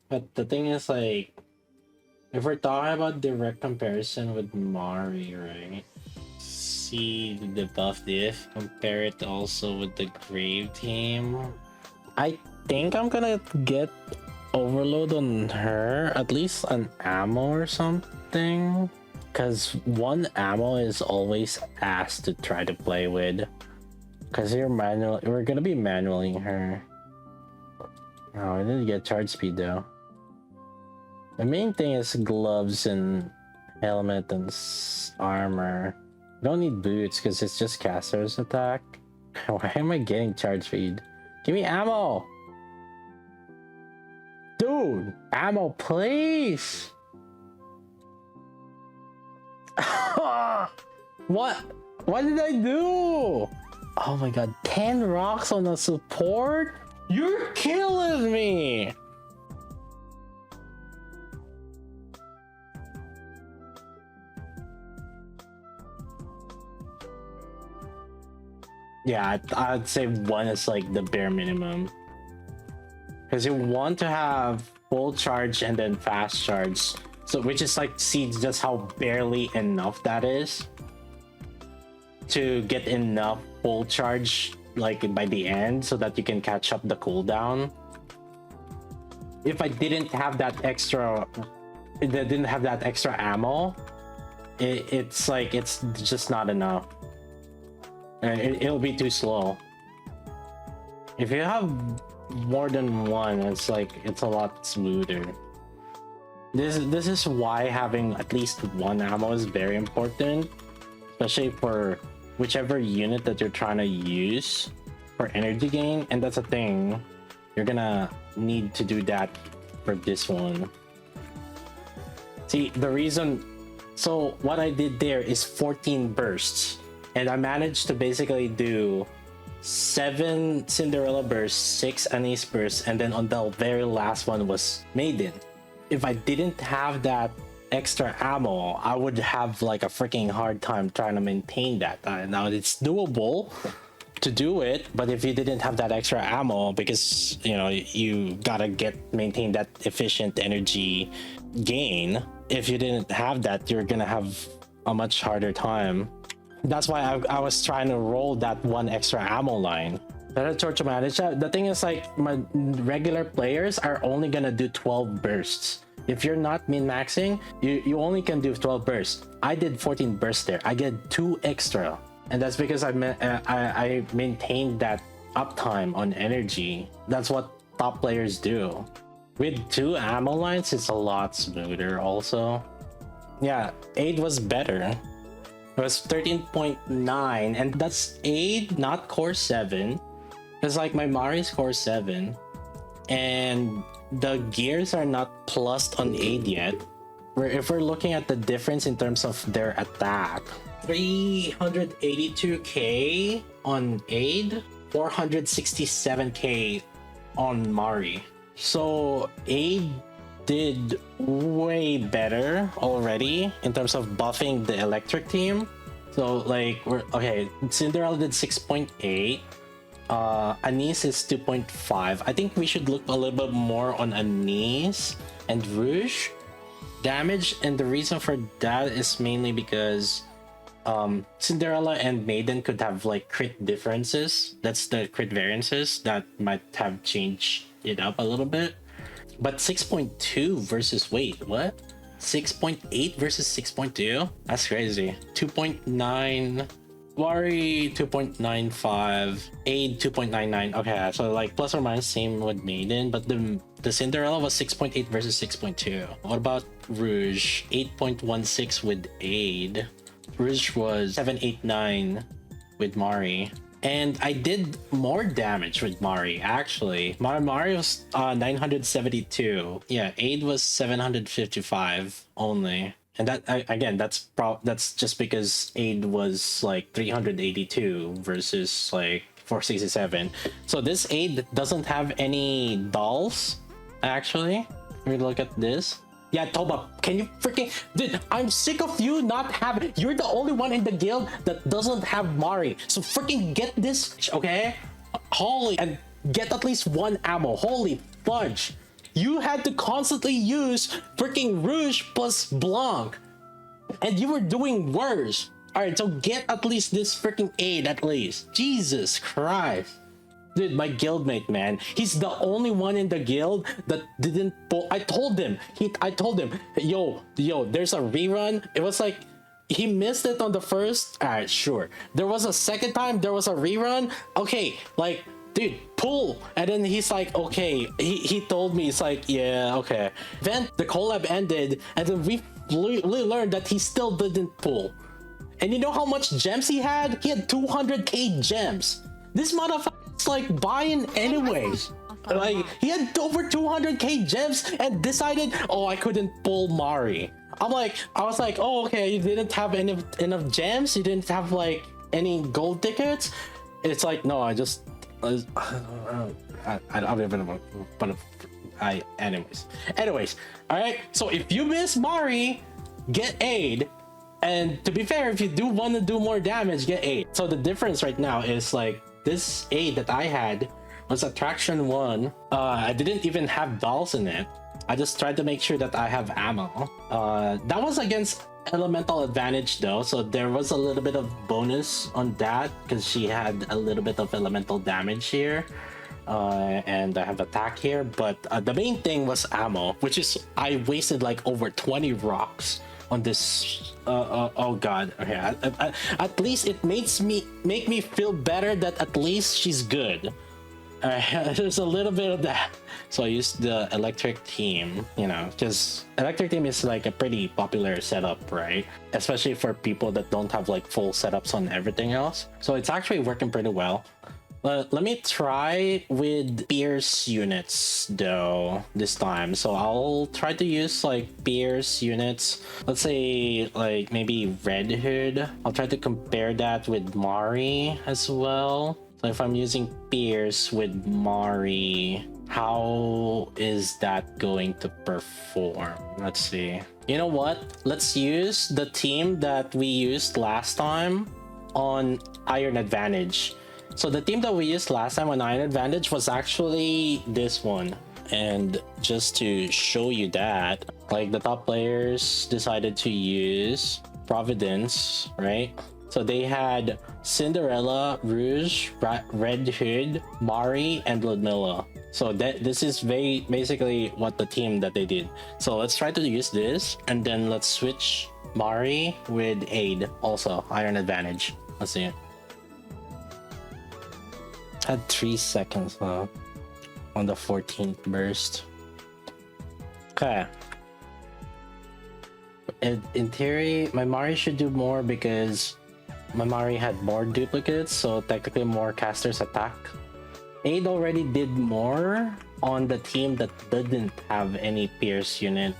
But the thing is, like, if we're talking about direct comparison with Mari, right? See the buff diff, compare it also with the Grave team. I think I'm gonna get overload on her, at least an ammo or something. Because one ammo is always asked to try to play with. Because we're gonna be manualing her. Oh, I didn't get charge speed though. The main thing is gloves and helmet and armor. Don't need boots because it's just caster's attack. Why am I getting charge speed? Give me ammo! Dude! Ammo, please! What? What did I do? Oh my god, 10 rocks on a support? You're killing me! Yeah, I'd say 1 is like the bare minimum. Because you want to have full charge and then fast charge. So, which is like, see just how barely enough that is. To get enough full charge, like by the end, so that you can catch up the cooldown. If I didn't have that extra ammo, it's like, it's just not enough. It'll be too slow. If you have more than one, it's like, it's a lot smoother. This is why having at least one ammo is very important, especially for whichever unit that you're trying to use for energy gain. And that's a thing, you're gonna need to do that for this one. See, the reason, so what I did there is 14 bursts, and I managed to basically do 7 Cinderella bursts, 6 Anise bursts, and then on the very last one was Maiden. If I didn't have that extra ammo, I would have like a freaking hard time trying to maintain that. Now it's doable to do it, but if you didn't have that extra ammo, because you know you gotta maintain that efficient energy gain, if you didn't have that, you're gonna have a much harder time. That's why I was trying to roll that 1 extra ammo line. Better torch manage. The thing is, like, my regular players are only gonna do 12 bursts. If you're not min-maxing, you only can do 12 bursts. I did 14 bursts there. I get 2 extra, and that's because I maintained that uptime on energy. That's what top players do. With 2 ammo lines, it's a lot smoother also. Yeah, 8 was better. It was 13.9, and that's 8, not core 7. It's like my Mari's core 7, and the gears are not plussed on 8 yet. If we're looking at the difference in terms of their attack, 382k on Aid, 467k on Mari. So Aid did way better already in terms of buffing the electric team. So like, Cinderella did 6.8. Anise is 2.5. I think we should look a little bit more on Anise and Rouge damage, and the reason for that is mainly because Cinderella and Maiden could have like crit differences. That's the crit variances that might have changed it up a little bit. But 6.2 versus, wait, what? 6.8 versus 6.2? That's crazy. 2.9, Wari 2.95, Aid 2.99. Okay, so like plus or minus same with Maiden, but the Cinderella was 6.8 versus 6.2. What about Rouge? 8.16 with Aid. Rouge was 789 with Mari. And I did more damage with Mari, actually. Mari was 972. Yeah, Aid was 755 only. And that, again, that's just because Aid was like 382 versus like 467. So this Aid doesn't have any dolls, actually. Let me look at this. Yeah, Toba, can you freaking... Dude, I'm sick of you not having... You're the only one in the guild that doesn't have Mari. So freaking get this, okay? Holy... And get at least 1 ammo. Holy fudge. you had to constantly use freaking Rouge plus Blanc, and you were doing worse. All right, so get at least this freaking aid at least. Jesus Christ. Dude, my guildmate, man, he's the only one in the guild that didn't pull. I told him, yo, there's a rerun. It was like, he missed it on the first. All right, sure. There was a second time, there was a rerun. Okay, like, dude, pull. And then he's like, okay, he told me, it's like, yeah, okay. Then the collab ended, and then we learned that he still didn't pull. And you know how much gems he had? He had 200k gems. This motherfucker's like buying anyways. Like, he had over 200k gems and decided, oh, I couldn't pull Mari. I was like, oh, okay, you didn't have enough gems? You didn't have like any gold tickets? It's like, no, I don't even know, but anyways, all right. So if you miss Mari, get aid. And to be fair, if you do want to do more damage, get aid. So the difference right now is like, this aid that I had was attraction 1. I didn't even have dolls in it. I just tried to make sure that I have ammo. That was against elemental advantage though, so there was a little bit of bonus on that because she had a little bit of elemental damage here. And I have attack here, but the main thing was ammo, which is I wasted like over 20 rocks on this. Oh god, okay. At least it make me feel better that at least she's good. There's a little bit of that. So I used the electric team, you know, because electric team is like a pretty popular setup, right? Especially for people that don't have like full setups on everything else. So it's actually working pretty well. Let me try with Pierce units though this time. So I'll try to use like Pierce units. Let's say like maybe Red Hood. I'll try to compare that with Mari as well. So if I'm using Pierce with Mari, how is that going to perform? Let's see. You know what? Let's use the team that we used last time on Iron Advantage. So the team that we used last time on Iron Advantage was actually this one. And just to show you that, like the top players decided to use Providence, right? So they had Cinderella, Rouge, Red Hood, Mari, and Ludmilla. So this is basically what the team that they did. So let's try to use this, and then let's switch Mari with Aid, also Iron Advantage. Let's see it. Had 3 seconds left on the 14th burst. Okay. In theory, my Mari should do more because my Mari had more duplicates, so technically more casters attack. Aid already did more on the team that didn't have any Pierce unit.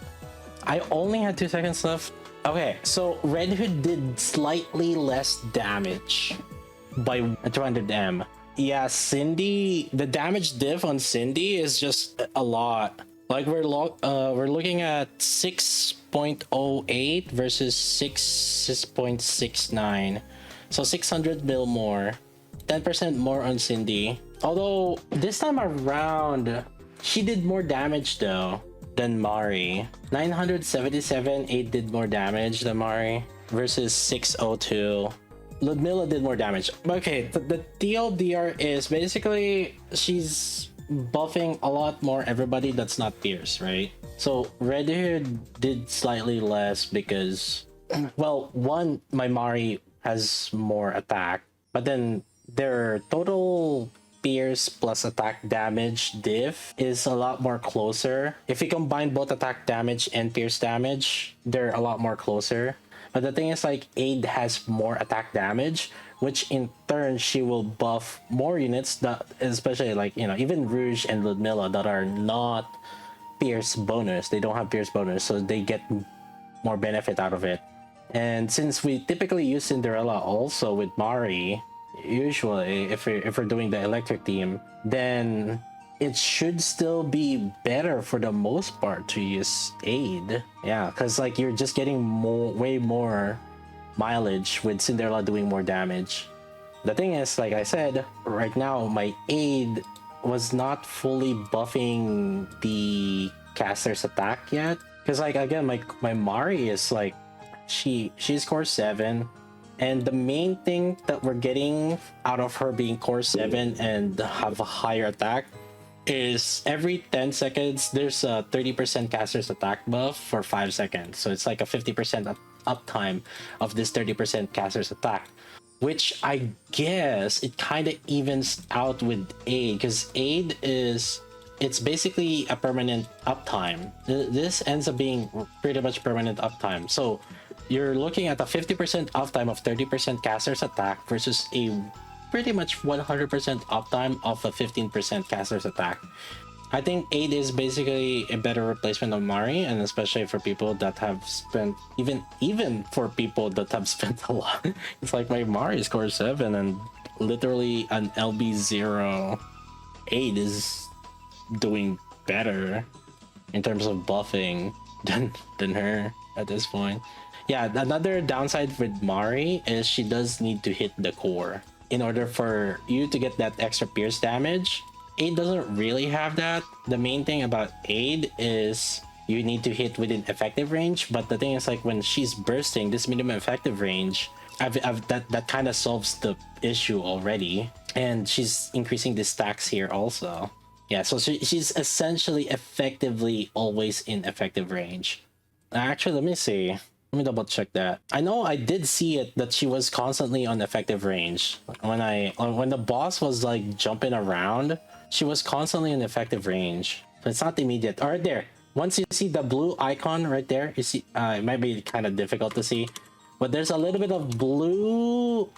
I only had 2 seconds left. Okay, so Red Hood did slightly less damage by 200M. Yeah, Cindy, the damage diff on Cindy is just a lot. Like we're looking at 6.08 versus 6.69. So 600 mil more, 10% more on Cindy. Although this time around, she did more damage though than Mari. 977, 8 did more damage than Mari versus 602. Ludmilla did more damage. Okay, the TLDR is basically she's buffing a lot more everybody that's not Pierce, right? So Red Hood did slightly less because, well, one, my Mari has more attack, but then their total Pierce plus attack damage diff is a lot more closer. If you combine both attack damage and Pierce damage, they're a lot more closer. But the thing is, like, Aid has more attack damage, which in turn she will buff more units that, especially like, you know, even Rouge and Ludmilla that are not Pierce bonus. They don't have Pierce bonus, so they get more benefit out of it. And since we typically use Cinderella also with Mari, usually if we're doing the electric team, then it should still be better for the most part to use Aid. Yeah, because like you're just getting way more mileage with Cinderella doing more damage. The thing is, like I said, right now my Aid was not fully buffing the caster's attack yet. Because like again, my Mari is like she's core 7, and the main thing that we're getting out of her being core 7 and have a higher attack is every 10 seconds there's a 30% caster's attack buff for 5 seconds. So it's like a 50% uptime of this 30% caster's attack, which I guess it kind of evens out with aid, because aid is, it's basically a permanent uptime. This ends up being pretty much permanent uptime. So you're looking at a 50% uptime of 30% caster's attack versus a pretty much 100% uptime of a 15% caster's attack. I think aid is basically a better replacement of Mari, and especially for people that have spent, even for people that have spent a lot. It's like my Mari is core 7 and literally an LB0 aid is doing better in terms of buffing than her at this point. Yeah, another downside with Mari is she does need to hit the core in order for you to get that extra pierce damage. Aid doesn't really have that. The main thing about aid is you need to hit within effective range, but the thing is, like, when she's bursting this minimum effective range, that kind of solves the issue already, and she's increasing the stacks here also. Yeah, so she's essentially effectively always in effective range. Actually, let me see. Let me double check that. I know I did see it that she was constantly on effective range. When the boss was like jumping around, she was constantly in effective range. So it's not immediate. All right, there. Once you see the blue icon right there, you see it might be kind of difficult to see, but there's a little bit of blue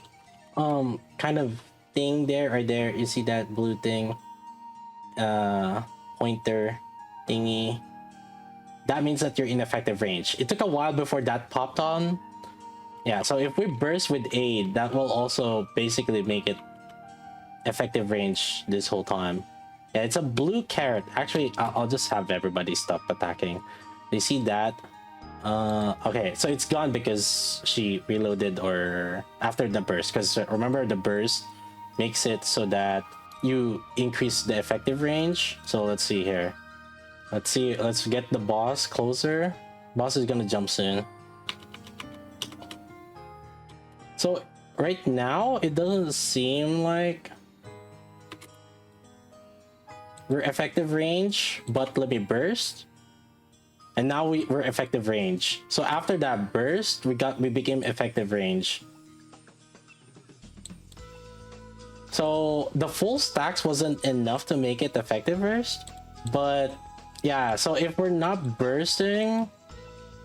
kind of thing there, right there. You see that blue thing, pointer thingy? That means that you're in effective range. It took a while before that popped on. Yeah, so if we burst with aid, that will also basically make it effective range this whole time. Yeah, it's a blue carrot. Actually, I'll just have everybody stop attacking. You see that? Okay, so it's gone because she reloaded or after the burst. Because remember, the burst makes it so that you increase the effective range. So let's see here. Let's see, let's get the boss closer. Boss is gonna jump soon. So right now, it doesn't seem like we're effective range, but let me burst. And now we're effective range. So after that burst, we became effective range. So the full stacks wasn't enough to make it effective burst, but yeah, so if we're not bursting,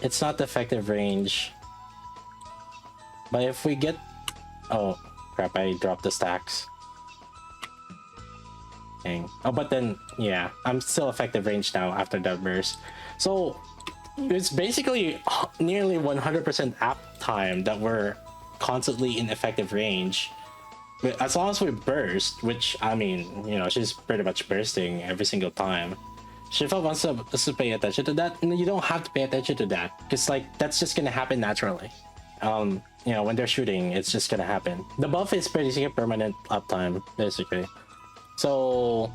it's not effective range. But if we get... Oh, crap, I dropped the stacks. Dang. Oh, but then, yeah, I'm still effective range now after that burst. So, it's basically nearly 100% app time that we're constantly in effective range. But as long as we burst, which, I mean, you know, she's pretty much bursting every single time. Shifa wants us to pay attention to that. You don't have to pay attention to that, because like that's just gonna happen naturally. You know, when they're shooting, it's just gonna happen. The buff is basically permanent uptime, basically. So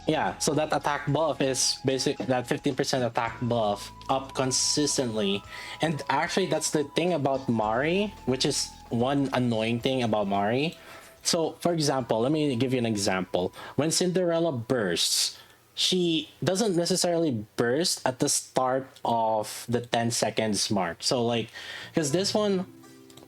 yeah, so that attack buff is that 15% attack buff up consistently. And actually, that's the thing about Mari, which is one annoying thing about Mari. So for example, let me give you an example. When Cinderella bursts, she doesn't necessarily burst at the start of the 10 seconds mark. So like, because this one,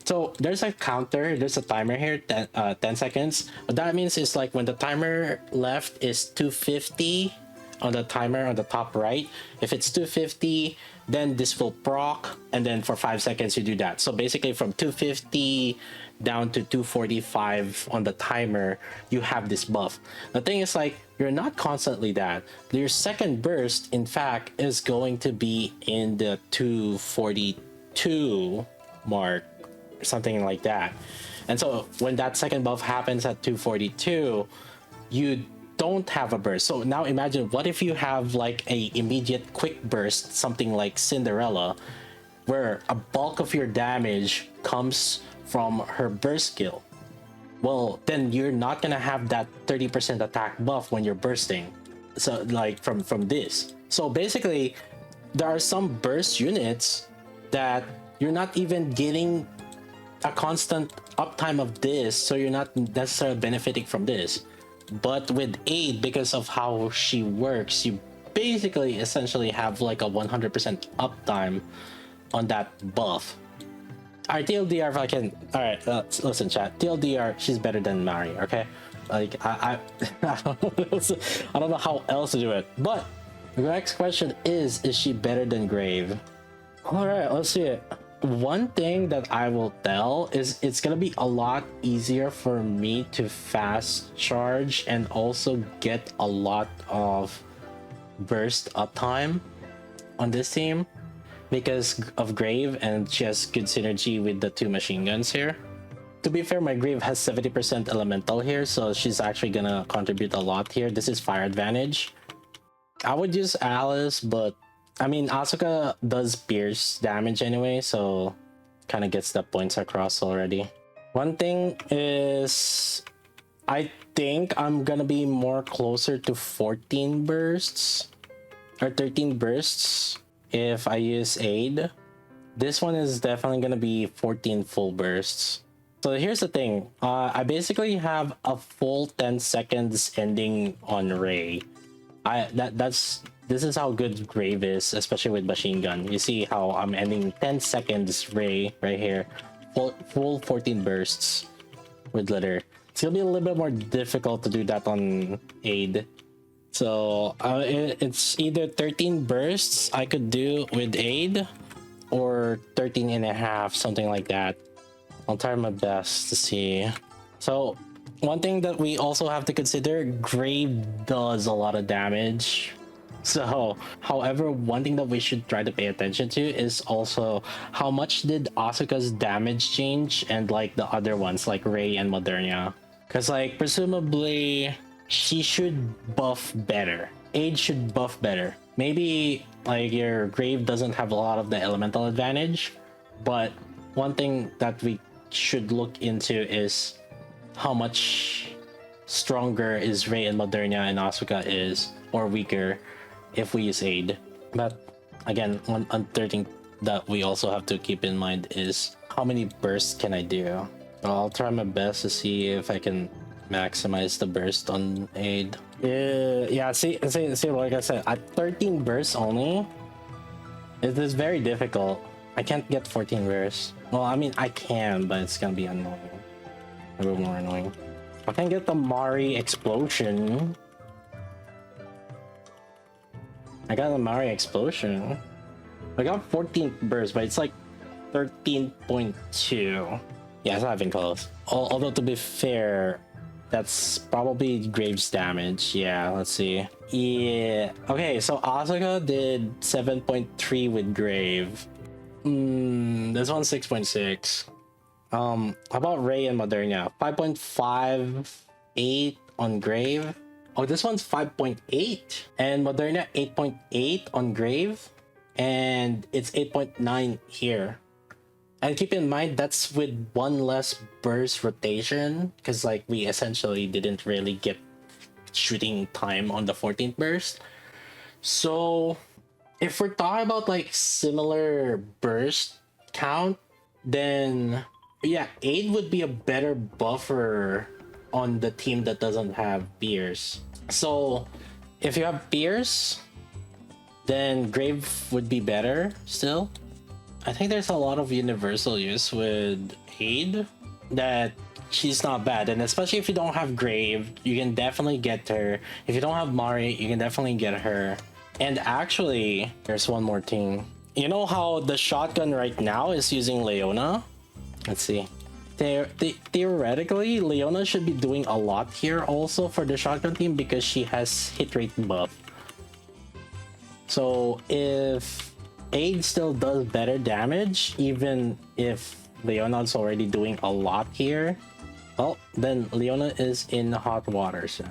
so there's a counter, there's a timer here, 10 seconds. What that means is like when the timer left is 250 on the timer on the top right. If it's 250, then this will proc, and then for 5 seconds you do that. So basically from 250 down to 245 on the timer, you have this buff. The thing is, like, you're not constantly that. Your second burst, in fact, is going to be in the 242 mark, something like that. And so when that second buff happens at 242, you don't have a burst. So now imagine, what if you have like a immediate quick burst, something like Cinderella, where a bulk of your damage comes from her burst skill. well, then you're not gonna have that 30% attack buff when you're bursting. So like from this. So basically, there are some burst units that you're not even getting a constant uptime of this, so you're not necessarily benefiting from this. But with Aid, because of how she works, you basically essentially have like a 100% uptime on that buff. Alright, TLDR, if I can. Alright, listen, chat. TLDR, she's better than Mari, okay? Like, I don't know how else to do it. But the next question is she better than Grave? Alright, let's see it. One thing that I will tell is it's gonna be a lot easier for me to fast charge and also get a lot of burst uptime on this team because of Grave, and she has good synergy with the two machine guns here. To be fair, my Grave has 70% elemental here, so she's actually gonna contribute a lot here. This is fire advantage. I would use Alice, but I mean, Asuka does pierce damage anyway, so kind of gets the points across already. One thing is, I think I'm gonna be more closer to 14 bursts or 13 bursts if I use Aid. This one is definitely gonna be 14 full bursts. So here's the thing, I basically have a full 10 seconds ending on Ray. This is how good Grave is, especially with machine gun. You see how I'm ending 10 seconds Ray right here. Full 14 bursts with Litter. It's gonna be a little bit more difficult to do that on Aid. So it's either 13 bursts I could do with Aid or 13 and a half, something like that. I'll try my best to see. So one thing that we also have to consider, Grave does a lot of damage. So, however, one thing that we should try to pay attention to is also how much did Asuka's damage change and like the other ones like Ray and Modernia. Because like presumably she should buff better. Aid should buff better. Maybe like your Grave doesn't have a lot of the elemental advantage, but one thing that we should look into is how much stronger is Ray and Modernia and Asuka is, or weaker if we use Aid. But again, one other thing that we also have to keep in mind is how many bursts can I do. I'll try my best to see if I can maximize the burst on Aid. Yeah, see, like I said, at 13 bursts only, it is very difficult. I can't get 14 bursts. Well, I mean, I can, but it's gonna be annoying. A little more annoying. I can get the Mari explosion. I got the Mari explosion. I got 14 bursts, but it's like 13.2. Yeah, it's not even close. Although to be fair, that's probably Graves damage. Yeah, let's see. Yeah. Okay, so Asuka did 7.3 with Grave. This one's 6.6. How about Ray and Modernia? 5.58 on Grave. Oh, this one's 5.8. And Modernia 8.8 on Grave. And it's 8.9 here. And keep in mind, that's with one less burst rotation. Because like we essentially didn't really get shooting time on the 14th burst. So if we're talking about like similar burst count, then yeah, Aid would be a better buffer on the team that doesn't have Pierce. So if you have Pierce, then Grave would be better still. I think there's a lot of universal use with Aid that she's not bad, and especially if you don't have Grave, you can definitely get her. If you don't have Mari, you can definitely get her. And actually, there's one more thing. You know how the shotgun right now is using Leona? Let's see. Theoretically, Leona should be doing a lot here also for the shotgun team because she has hit rate buff. So if Aid still does better damage, even if Leona's already doing a lot here, well, then Leona is in hot water. So.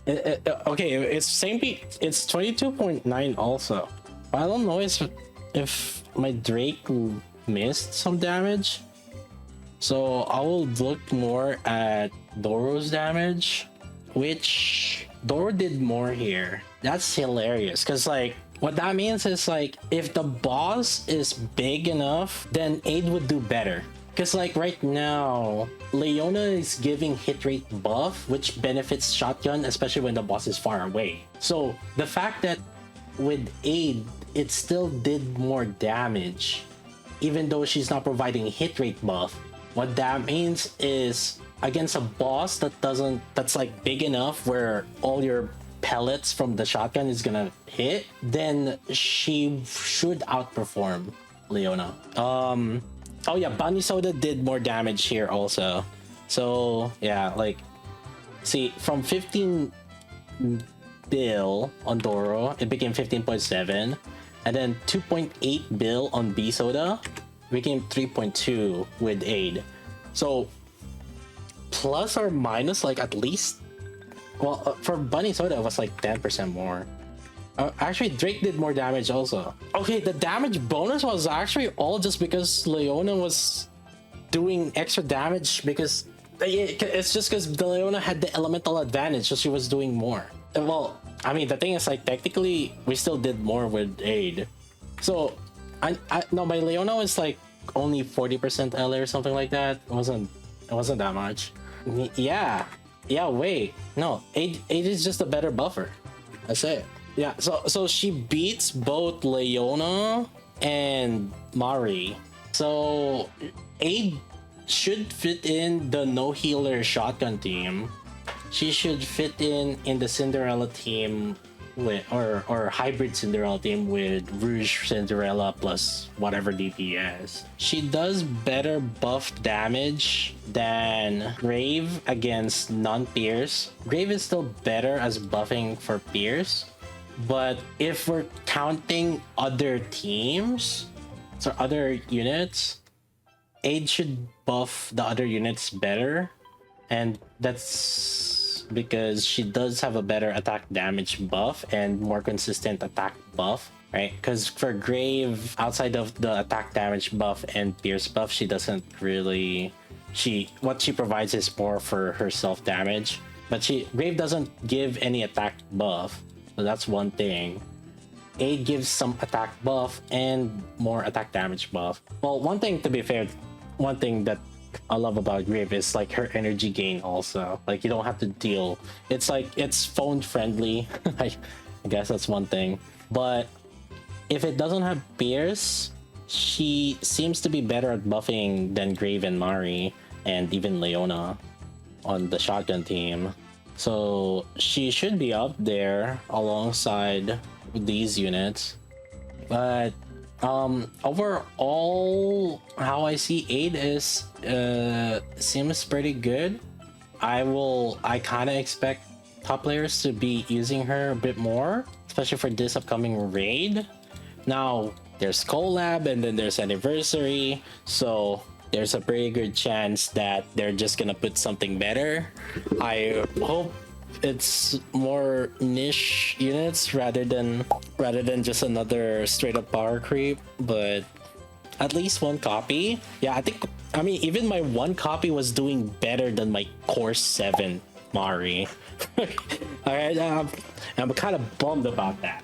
Okay, it's same beat. It's 22.9 also. I don't know if my Drake missed some damage. So I will look more at Doro's damage, which Doro did more here. That's hilarious, because like what that means is like if the boss is big enough, then Aid would do better. Because like right now, Leona is giving hit rate buff, which benefits shotgun, especially when the boss is far away. So the fact that with Aid, it still did more damage, even though she's not providing hit rate buff. What that means is against a boss that's like big enough where all your pellets from the shotgun is gonna hit, then she should outperform Leona. Oh yeah, Bunny Soda did more damage here also. So yeah, like see, from 15 bill on Doro, it became 15.7, and then 2.8 bill on B Soda became 3.2 with Aid. So plus or minus like at least, well, for Bunny Soda it was like 10% more. Actually, Drake did more damage also. Okay, the damage bonus was actually all just because Leona was doing extra damage, because it's just because the Leona had the elemental advantage, so she was doing more. Well, I mean, the thing is like technically we still did more with Aid. So no, my Leona was like only 40% LA or something like that. It wasn't that much. Yeah, wait, no, Aid is just a better buffer. I say it. Yeah, so she beats both Leona and Mari. So Aid should fit in the no healer shotgun team. She should fit in the Cinderella team with or hybrid Cinderella team with Rouge Cinderella plus whatever DPS. She does better buff damage than Grave against non-Pierce. Grave is still better as buffing for Pierce. But if we're counting other teams, so other units, Aid should buff the other units better. And that's because she does have a better attack damage buff and more consistent attack buff, right? Because for Grave, outside of the attack damage buff and Pierce buff, she doesn't really... What she provides is more for her self damage. But Grave doesn't give any attack buff. So that's one thing. Aid gives some attack buff and more attack damage buff. Well, one thing, to be fair, one thing that I love about Grave is like her energy gain also. Like you don't have to deal. It's like it's phone friendly. I guess that's one thing. But if it doesn't have Pierce, she seems to be better at buffing than Grave and Mari and even Leona on the shotgun team. So she should be up there alongside these units. But overall, how I see Aid is seems pretty good. I kind of expect top players to be using her a bit more, especially for this upcoming raid. Now there's collab and then there's anniversary, so there's a pretty good chance that they're just gonna put something better. I hope it's more niche units rather than just another straight up power creep, but at least one copy. Yeah, I mean even my one copy was doing better than my core 7 Mari. Alright, I'm kind of bummed about that.